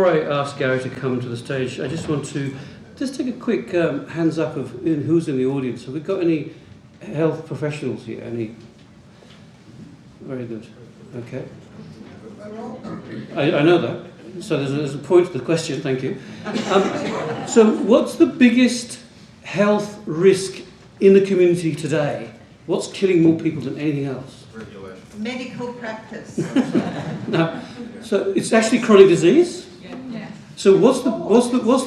Before I ask Gary to come to the stage, I just want to take a quick hands up of who's in the audience. Have we got any health professionals here? Any? Very good. Okay. I know that. So there's a point to the question. Thank you. So what's the biggest health risk in the community today? What's killing more people than anything else? Regulation. Medical practice. No. So it's actually chronic disease. Yeah. So what's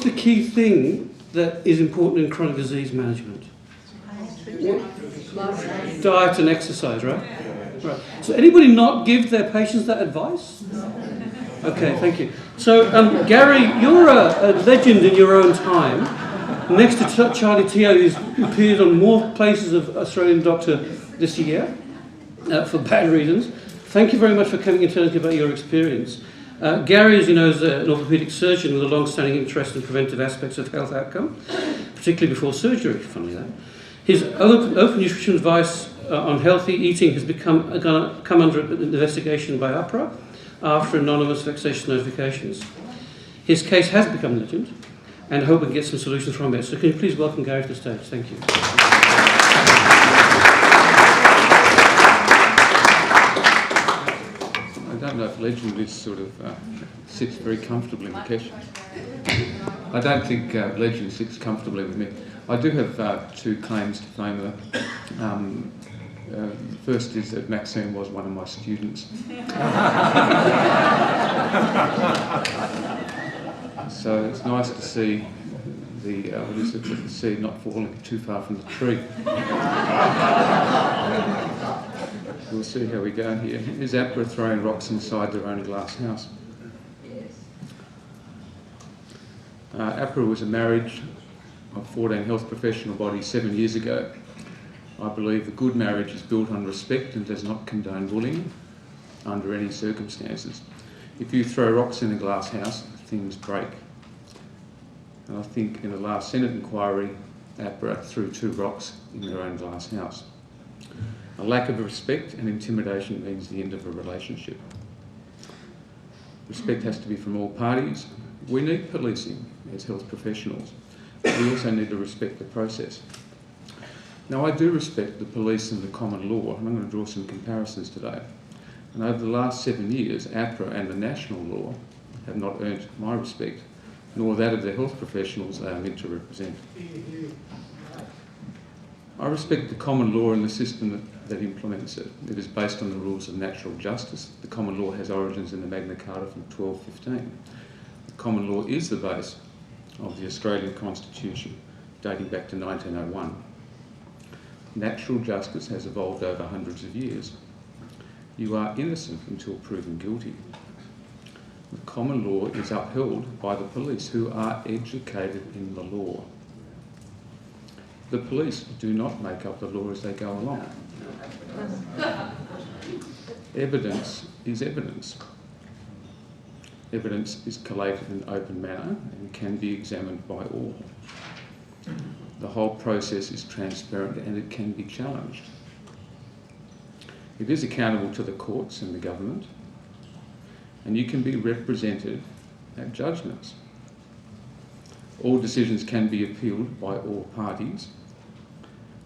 the key thing that is important in chronic disease management? Diet and exercise, right? Right. So anybody not give their patients that advice? Okay, thank you. So Gary, you're a legend in your own time. Next to Charlie Teo, who's appeared on more places of Australian Doctor this year for bad reasons. Thank you very much for coming and telling us about your experience. Gary, as you know, is an orthopaedic surgeon with a long-standing interest in preventive aspects of health outcome, particularly before surgery, funnily that. His open nutrition advice on healthy eating has come under investigation by AHPRA after anonymous vexation notifications. His case has become legend, and I hope we can get some solutions from it. So can you please welcome Gary to the stage? Thank you. I don't know if legend is sort of sits very comfortably in Mukesh. I don't think legend sits comfortably with me. I do have two claims to fame. The first is that Maxine was one of my students. So it's nice to see the seed not falling too far from the tree. We'll see how we go here. Is AHPRA throwing rocks inside their own glass house? Yes. AHPRA was a marriage of 14 health professional bodies 7 years ago. I believe a good marriage is built on respect and does not condone bullying under any circumstances. If you throw rocks in a glass house, things break. And I think in the last Senate inquiry, AHPRA threw 2 rocks in their own glass house. A lack of respect and intimidation means the end of a relationship. Respect has to be from all parties. We need policing as health professionals. We also need to respect the process. Now, I do respect the police and the common law, and I'm going to draw some comparisons today. And over the last 7 years, AHPRA and the national law have not earned my respect, nor that of the health professionals they are meant to represent. I respect the common law and the system that implements it. It is based on the rules of natural justice. The common law has origins in the Magna Carta from 1215. The common law is the base of the Australian Constitution, dating back to 1901. Natural justice has evolved over hundreds of years. You are innocent until proven guilty. The common law is upheld by the police, who are educated in the law. The police do not make up the law as they go along. Evidence is evidence. Evidence is collated in an open manner and can be examined by all. The whole process is transparent and it can be challenged. It is accountable to the courts and the government, and you can be represented at judgments. All decisions can be appealed by all parties.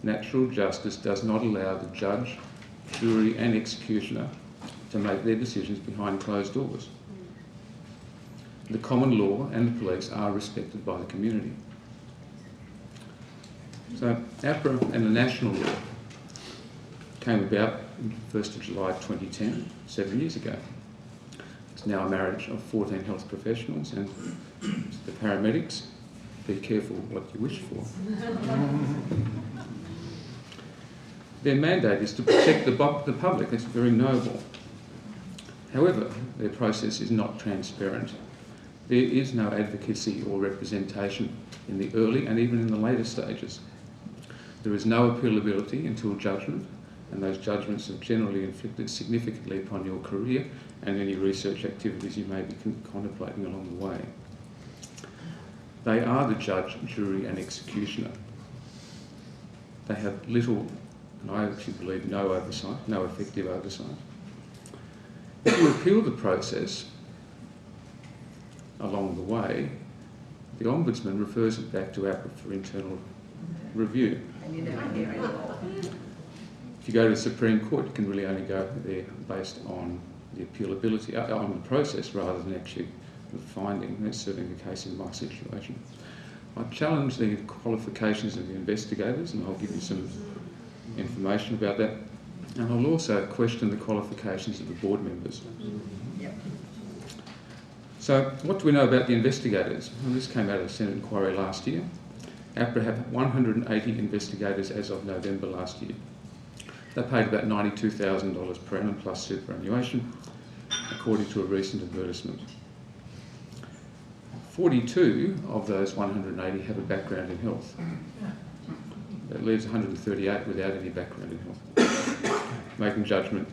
Natural justice does not allow the judge, jury and executioner to make their decisions behind closed doors. The common law and the police are respected by the community. So AHPRA and the national law came about on 1st of July 2010, 7 years ago. It's now a marriage of 14 health professionals, and the paramedics, be careful what you wish for. Their mandate is to protect the public. That's very noble. However, their process is not transparent. There is no advocacy or representation in the early and even in the later stages. There is no appealability until judgment, and those judgments have generally inflicted significantly upon your career and any research activities you may be contemplating along the way. They are the judge, jury and executioner. They have little, and I actually believe no oversight, no effective oversight. If you appeal the process, along the way, the Ombudsman refers it back to AHPRA for internal review. And you never hear anymore. If you go to the Supreme Court, you can really only go there based on the appealability, on the process rather than actually the finding. And that's certainly the case in my situation. I challenge the qualifications of the investigators, and I'll give you some information about that. And I'll also question the qualifications of the board members. Yep. So what do we know about the investigators? Well, this came out of the Senate inquiry last year. AHPRA have 180 investigators as of November last year. They paid about $92,000 per annum plus superannuation, according to a recent advertisement. 42 of those 180 have a background in health. That leaves 138 without any background in health, making judgment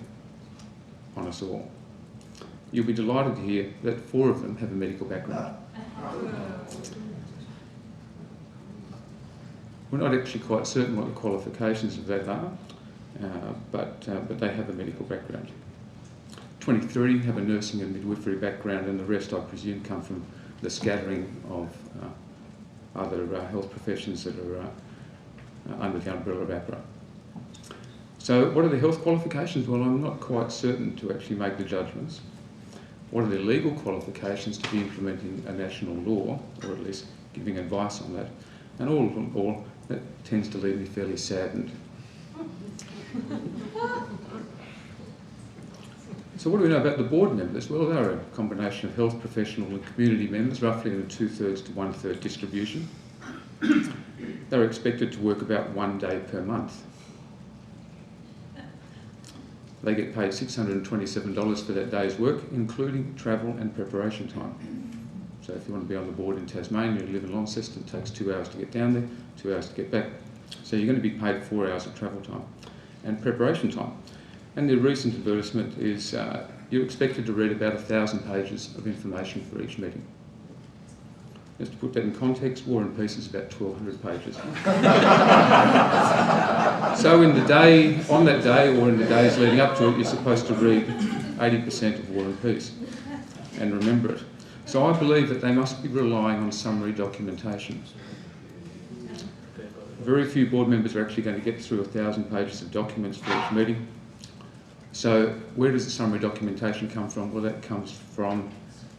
on us all. You'll be delighted to hear that 4 of them have a medical background. We're not actually quite certain what the qualifications of that are, but they have a medical background. 23 have a nursing and midwifery background, and the rest, I presume, come from the scattering of other health professions that are under the umbrella of AHPRA. So what are the health qualifications? Well, I'm not quite certain to actually make the judgments. What are their legal qualifications to be implementing a national law, or at least giving advice on that? And all that tends to leave me fairly saddened. So what do we know about the board members? Well, they're a combination of health professional and community members, roughly in a 2/3 to 1/3 distribution. They're expected to work about 1 day per month. They get paid $627 for that day's work, including travel and preparation time. So if you want to be on the board in Tasmania and live in Launceston, it takes 2 hours to get down there, 2 hours to get back. So you're going to be paid 4 hours of travel time and preparation time. And the recent advertisement is you're expected to read about 1,000 pages of information for each meeting. Just to put that in context, War and Peace is about 1,200 pages. So on that day or in the days leading up to it, you're supposed to read 80% of War and Peace and remember it. So I believe that they must be relying on summary documentation. Very few board members are actually going to get through 1,000 pages of documents for each meeting. So where does the summary documentation come from? Well, that comes from,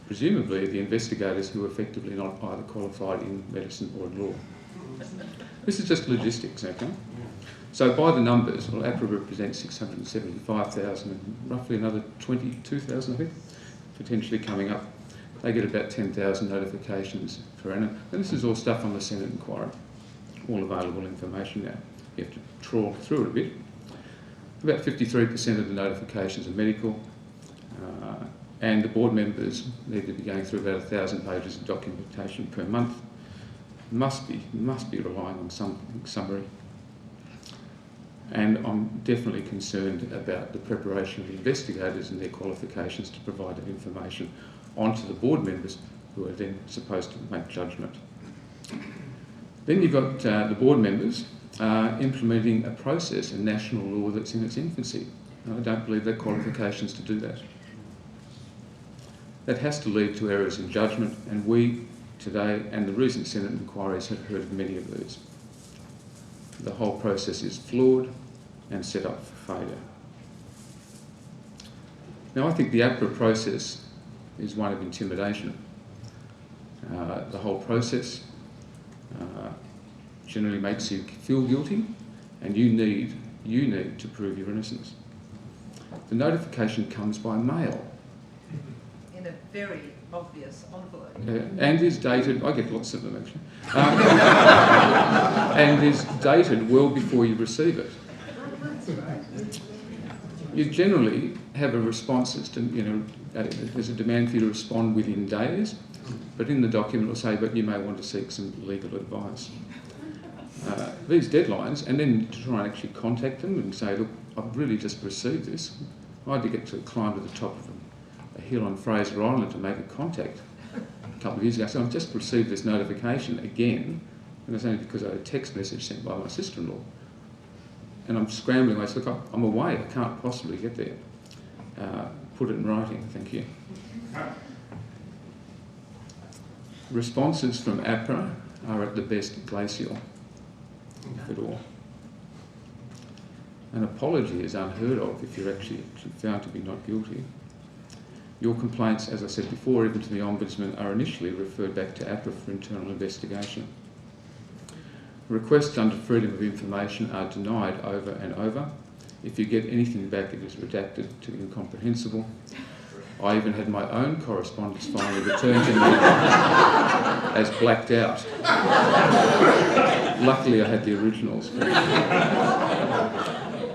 presumably, the investigators who are effectively not either qualified in medicine or in law. This is just logistics, okay? So by the numbers, well, AHPRA represents 675,000 and roughly another 22,000, I think, potentially coming up. They get about 10,000 notifications per annum. And this is all stuff on the Senate inquiry, all available information now. You have to trawl through it a bit. About 53% of the notifications are medical, and the board members need to be going through about 1,000 pages of documentation per month. Must be relying on some summary. And I'm definitely concerned about the preparation of the investigators and their qualifications to provide that information onto the board members, who are then supposed to make judgment. Then you've got the board members implementing a process, a national law that's in its infancy. I don't believe they're qualifications to do that. That has to lead to errors in judgment, and we today and the recent Senate inquiries have heard of many of these. The whole process is flawed and set up for failure. Now, I think the AHPRA process is one of intimidation. The whole process generally makes you feel guilty, and you need to prove your innocence. The notification comes by mail. In a very obvious envelope. And is dated, I get lots of them actually, and is dated well before you receive it. You generally have a response system, there's a demand for you to respond within days, but in the document it'll say, but you may want to seek some legal advice. These deadlines, and then to try and actually contact them and say, look, I've really just received this. I had to get to climb to the top of a hill on Fraser Island to make a contact a couple of years ago. So I've just received this notification again, and it's only because I had a text message sent by my sister-in-law. And I'm scrambling. I said, look, I'm away. I can't possibly get there. Put it in writing, thank you. Responses from AHPRA are at the best glacial, if at all. An apology is unheard of if you're actually found to be not guilty. Your complaints, as I said before, even to the Ombudsman, are initially referred back to AHPRA for internal investigation. Requests under freedom of information are denied over and over. If you get anything back, it is redacted to incomprehensible. I even had my own correspondence finally returned to me as blacked out. Luckily, I had the originals.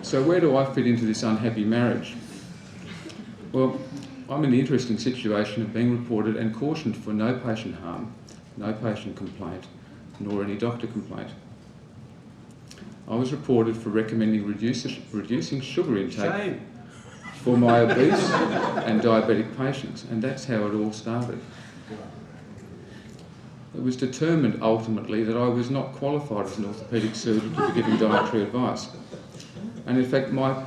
So where do I fit into this unhappy marriage? Well, I'm in the interesting situation of being reported and cautioned for no patient harm, no patient complaint, nor any doctor complaint. I was reported for recommending reducing sugar intake for my obese and diabetic patients, and that's how it all started. It was determined ultimately that I was not qualified as an orthopaedic surgeon to be giving dietary advice. And in fact, my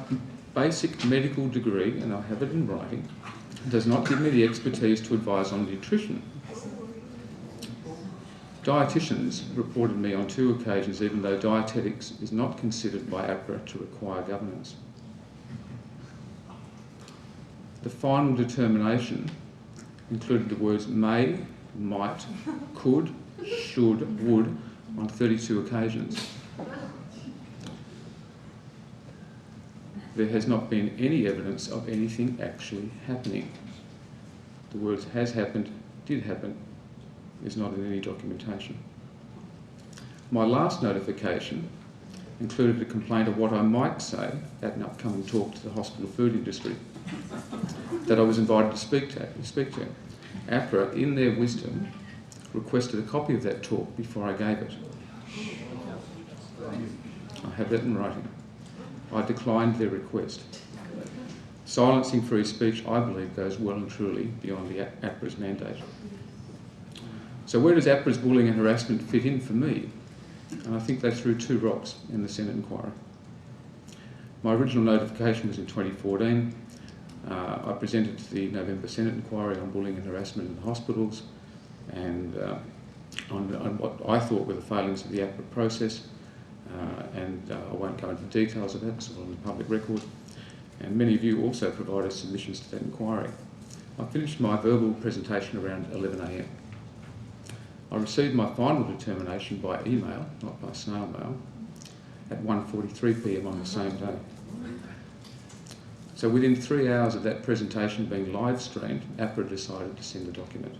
basic medical degree, and I have it in writing, does not give me the expertise to advise on nutrition. Dietitians reported me on 2 occasions, even though dietetics is not considered by AHPRA to require governance. The final determination included the words may, might, could, should, would on 32 occasions. There has not been any evidence of anything actually happening. The words has happened, did happen, is not in any documentation. My last notification included a complaint of what I might say at an upcoming talk to the hospital food industry that I was invited to speak to. AHPRA, in their wisdom, requested a copy of that talk before I gave it. I have that in writing. I declined their request. Silencing free speech, I believe, goes well and truly beyond the AHPRA's mandate. So where does AHPRA's bullying and harassment fit in for me? And I think they threw 2 rocks in the Senate inquiry. My original notification was in 2014. I presented to the November Senate inquiry on bullying and harassment in the hospitals and on what I thought were the failings of the AHPRA process. I won't go into details of that, it's all on the public record. And many of you also provided submissions to that inquiry. I finished my verbal presentation around 11 a.m. I received my final determination by email, not by snail mail, at 1:43 p.m. on the same day. So within 3 hours of that presentation being live streamed, AHPRA decided to send the document.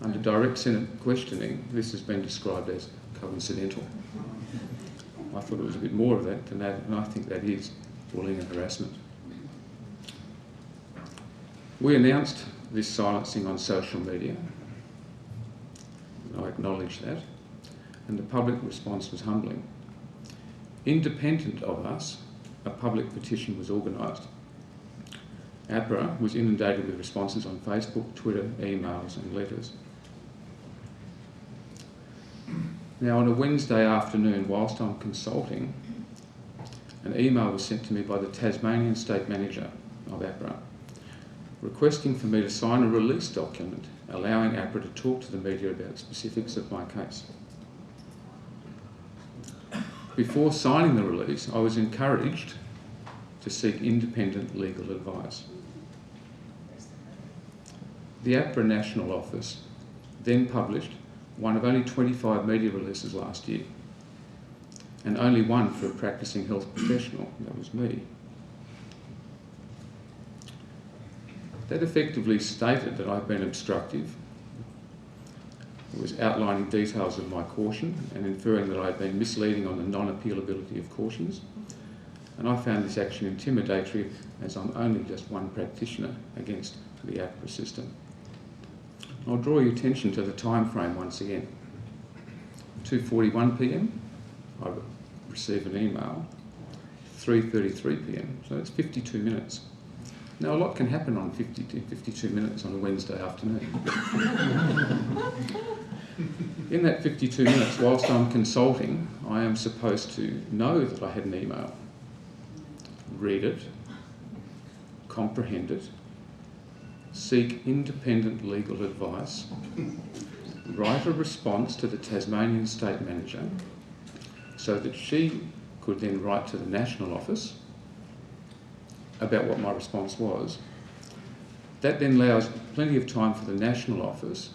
Under direct Senate questioning, this has been described as coincidental. I thought it was a bit more of that than that, and I think that is bullying and harassment. We announced this silencing on social media. I acknowledge that, and the public response was humbling. Independent of us, a public petition was organised. AHPRA was inundated with responses on Facebook, Twitter, emails and letters. Now, on a Wednesday afternoon, whilst I'm consulting, an email was sent to me by the Tasmanian State Manager of AHPRA, requesting for me to sign a release document allowing AHPRA to talk to the media about specifics of my case. Before signing the release, I was encouraged to seek independent legal advice. The AHPRA National Office then published one of only 25 media releases last year, and only one for a practicing health professional, that was me. That effectively stated that I've been obstructive. It was outlining details of my caution and inferring that I'd been misleading on the non-appealability of cautions. And I found this action intimidatory, as I'm only just one practitioner against the AHPRA system. I'll draw your attention to the time frame once again. 2:41 p.m, I received an email. 3:33 p.m, so that's 52 minutes. Now, a lot can happen on 52 minutes on a Wednesday afternoon. In that 52 minutes, whilst I'm consulting, I am supposed to know that I had an email, read it, comprehend it, seek independent legal advice, write a response to the Tasmanian State Manager so that she could then write to the National Office about what my response was. That then allows plenty of time for the National Office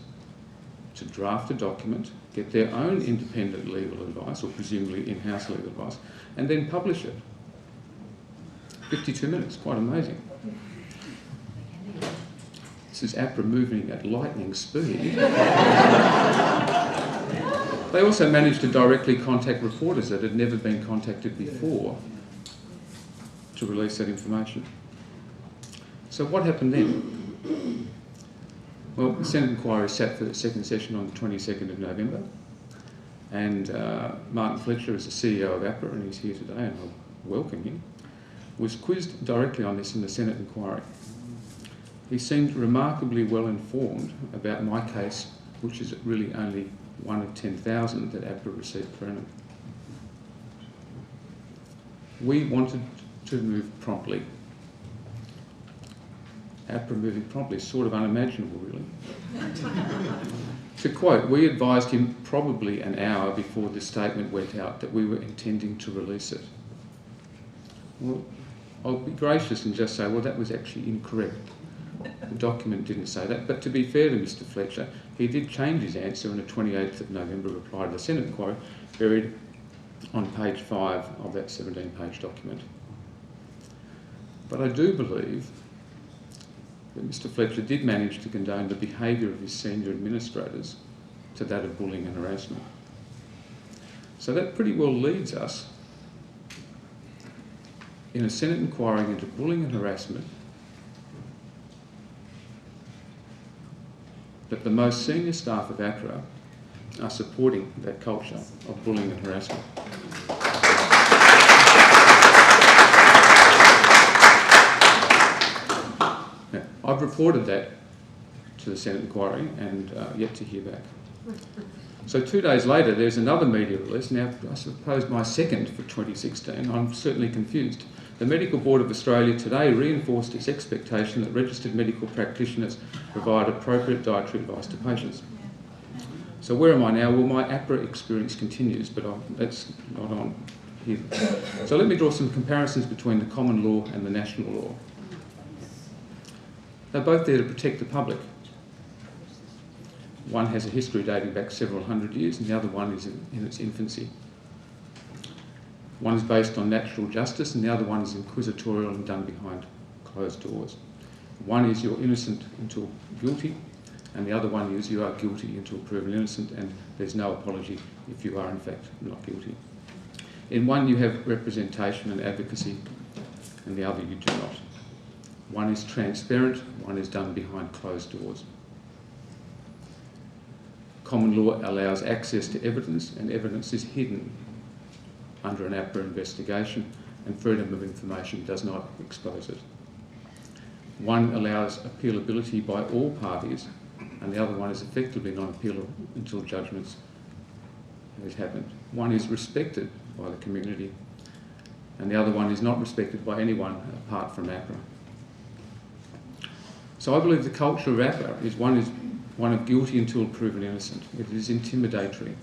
to draft a document, get their own independent legal advice, or presumably in-house legal advice, and then publish it. 52 minutes, quite amazing. This is AHPRA moving at lightning speed. They also managed to directly contact reporters that had never been contacted before to release that information. So what happened then? Well, the Senate inquiry sat for the second session on the 22nd of November, and Martin Fletcher, as the CEO of AHPRA, and he's here today, and I'll welcome him, was quizzed directly on this in the Senate inquiry. He seemed remarkably well informed about my case, which is really only one of 10,000 that AHPRA received per annum. We wanted to move promptly. AHPRA moving promptly is sort of unimaginable, really. To quote, we advised him probably an hour before the statement went out that we were intending to release it. Well, I'll be gracious and just say, well, that was actually incorrect. The document didn't say that, but to be fair to Mr. Fletcher, he did change his answer in a 28th of November reply to the Senate inquiry, buried on page 5 of that 17-page document. But I do believe that Mr. Fletcher did manage to condone the behaviour of his senior administrators to that of bullying and harassment. So that pretty well leads us in a Senate inquiry into bullying and harassment that the most senior staff of AHPRA are supporting that culture of bullying and harassment. Now, I've reported that to the Senate inquiry and yet to hear back. So 2 days later, there's another media release. Now, I suppose my second for 2016. I'm certainly confused. The Medical Board of Australia today reinforced its expectation that registered medical practitioners provide appropriate dietary advice to patients. So where am I now? Well, my AHPRA experience continues, but that's not on here. So let me draw some comparisons between the common law and the national law. They're both there to protect the public. One has a history dating back several hundred years, and the other one is in its infancy. One is based on natural justice, and the other one is inquisitorial and done behind closed doors. One is you're innocent until guilty, and the other one is you are guilty until proven innocent, and there's no apology if you are in fact not guilty. In one you have representation and advocacy, and the other you do not. One is transparent, one is done behind closed doors. Common law allows access to evidence, and evidence is hidden under an AHPRA investigation, and freedom of information does not expose it. One allows appealability by all parties, and the other one is effectively non-appealable until judgments has happened. One is respected by the community, and the other one is not respected by anyone apart from AHPRA. So I believe the culture of AHPRA is one of guilty until proven innocent. It is intimidatory.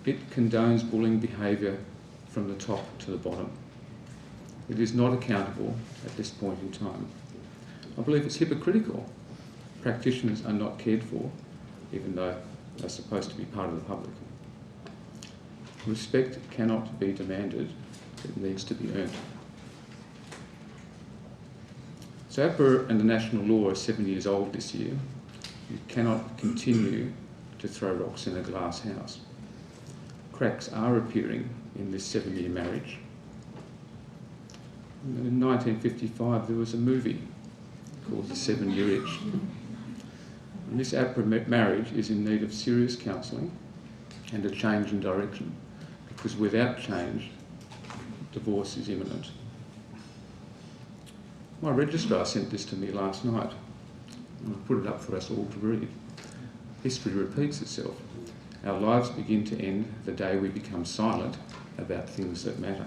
It condones bullying behaviour from the top to the bottom. It is not accountable at this point in time. I believe it's hypocritical. Practitioners are not cared for, even though they're supposed to be part of the public. Respect cannot be demanded, it needs to be earned. So AHPRA and the national law are 7 years old this year. You cannot continue to throw rocks in a glass house. Cracks are appearing in this 7-year marriage. In 1955 there was a movie called The 7-Year Itch. And this AHPRA marriage is in need of serious counselling and a change in direction, because without change, divorce is imminent. My registrar sent this to me last night, and I put it up for us all to read. History repeats itself. Our lives begin to end the day we become silent about things that matter.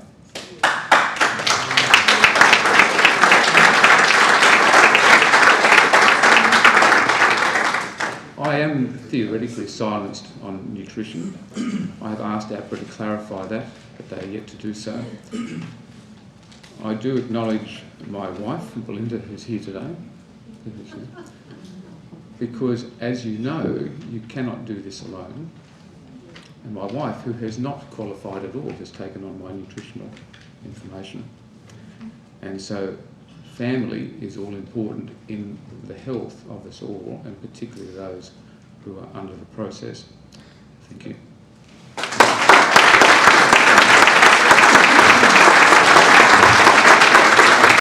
I I am theoretically silenced on nutrition. I have asked AHPRA to clarify that, but they are yet to do so. I do acknowledge my wife, Belinda, who's here today, because, as you know, you cannot do this alone. And my wife, who has not qualified at all, has taken on my nutritional information. And so family is all important in the health of us all, and particularly those who are under the process. Thank you.